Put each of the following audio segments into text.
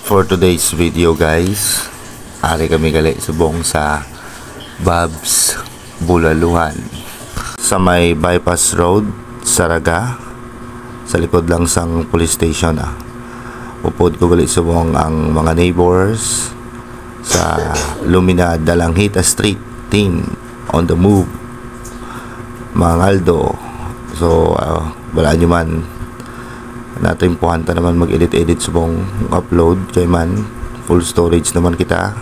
For today's video guys, ari kami gali subong sa Bob's Bulaluhan sa may bypass road, Saraga, sa likod lang sang police station. Upod ko gali subong ang mga neighbors sa Lumina Dalanghita Street, team on the move, Mangaldo. So wala nyo man natin puhanta naman mag-edit subong upload kay man full storage naman kita,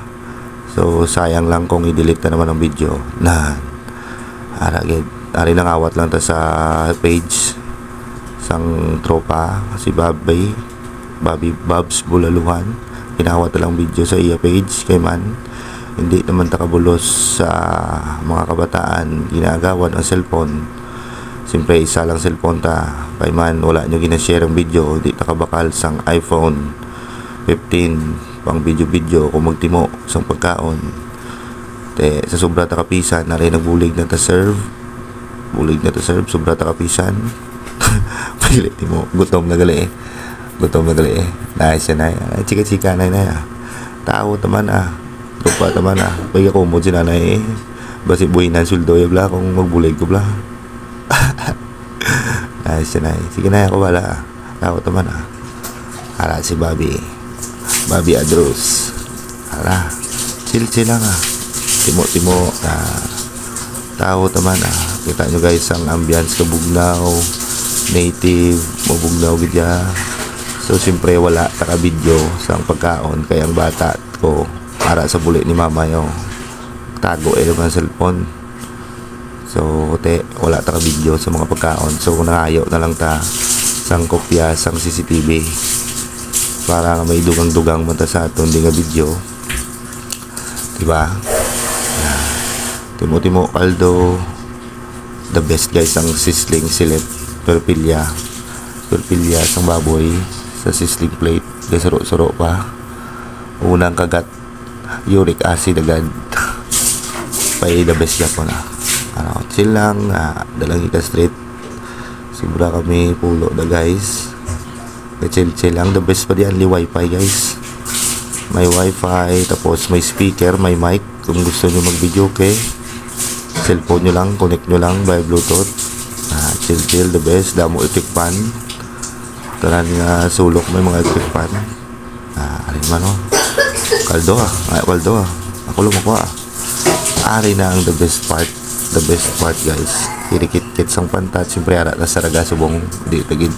so sayang lang kung i-delete na naman ang video na ari nang awat lang ta sa page sang tropa si Bob's Bulaluhan. Kinawat na lang video sa iya page kay man hindi naman takabulos sa mga kabataan ginagawan ang cellphone. Siyempre isa lang cellphone ta kay man wala nyo ginashare ang video, di takabakal sang iPhone 15 pang video kung magtimo sang pagkaon. Te sa sobra ta kapisan na rin nagbulig na ta serve, sobra ta kapisan. Pilit mo gutom na gali nice na chika na tao taman trupa taman pag ako mo sinanay basi buhinan suldo yabla kung magbulig ko bla. Nice na sige na ako wala tao taman ala si Bobby Adros ala chill lang timo tao taman kita nyo guys ang ambience kabugnaw native mabugnaw gidya. So siyempre wala taka video sang pagkaon kaya ang bata ko para sa bulit ni mama yo tago naman cellphone. So wala taka video sa mga pagkaon, so nangayo na lang ta sang kopya sang CCTV para may dugang mata sa aton di nga video, diba? Timo Caldo the best guys ang sisling silip perpilya sang baboy sa sisling plate kay suro pa unang kagat uric acid agad pay the best yapon chill lang Dalanghita Street sobra kami pulo na guys chill lang. The best pa diyan li wifi guys, may wifi tapos may speaker, may mic kung gusto nyo mag video okay cellphone nyo lang, connect nyo lang by bluetooth. Chill the best. Damo electric fan tanan nga sulok may mga electric fan. Alin man Caldo ako lumako ari na ang the best part guys. Kirikit sang pantat siyempre ara na Saraga subong di tagid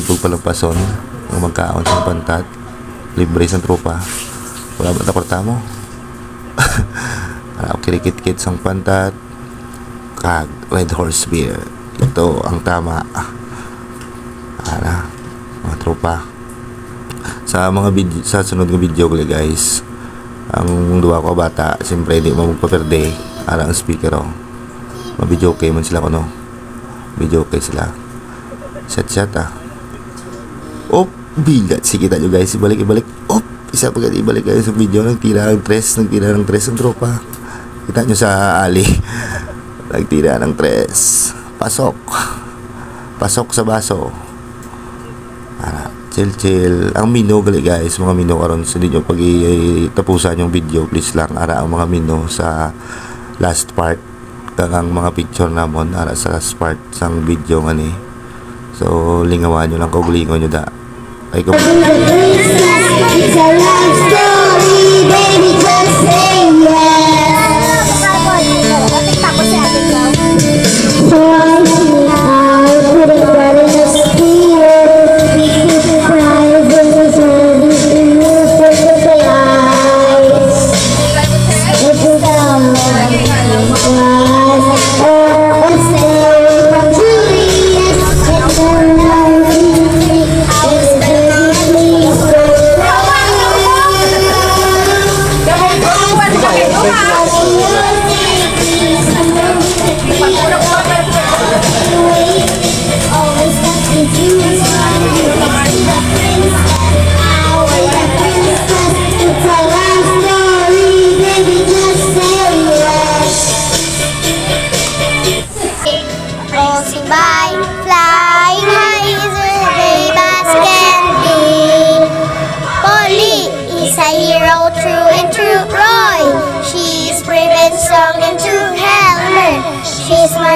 pagpalampason ng magkaon sang pantat libre sang tropa wala ba taporta mo. Kirikit sang pantat kag Red Horse beer, ito ang tama mga tropa. Sa mga video, sa sunod ng video ko guys, ang duwa ko bata siyempre di mo magpaperde ang speaker mabidyo okay man sila video okay sila set bigat sige tayo guys, ibalik isa pa ibalik kayo sa video. Nagtira ng tres ang tropa, kita nyo sa ali nagtira ng tres, pasok sa baso. Chill ang mino gali guys, mga mino karon sa dinyo pag tapusan yung video please lang ara ang mga mino sa last part kagang mga picture namon ara sa last part sang video ngani. So lingawan nyo lang kaugulingon nyo ay ko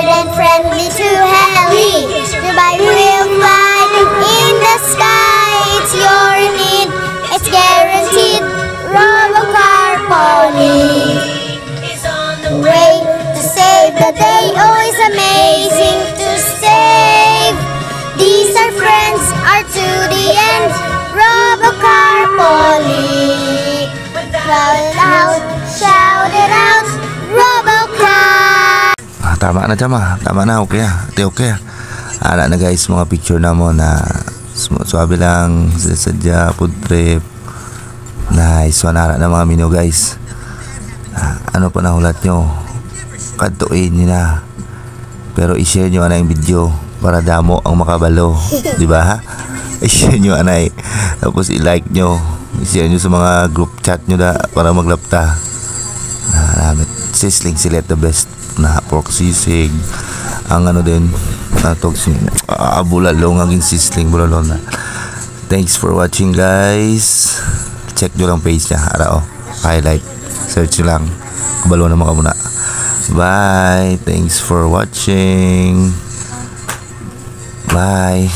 more than friendly to heli. Revive will fly in the sky. It's your need, it's guaranteed. Robocar Polly is on the way to save the day. Oh, it's amazing to save. These are friends, are to the end. Robocar Polly. Shout it out, Robocar. Tama na Cham tama na, okay ate okay ana na guys mga picture na mo na suwabe lang sadya food trip nice wanara na mga menu guys. Ano pa nahulat nyo kadtuin nila pero i-share nyo anay yung video para damo ang makabalo di ba i-share nyo anay tapos i-like nyo i-share nyo sa mga group chat nyo da para maglapta Sisling Silet the best na pork sisig ang ano din natog bulalo ngaging sisling bulalo na. Thanks for watching guys, check nyo lang page niya ara highlight search nyo lang kabalo na mga muna. Bye, thanks for watching, bye.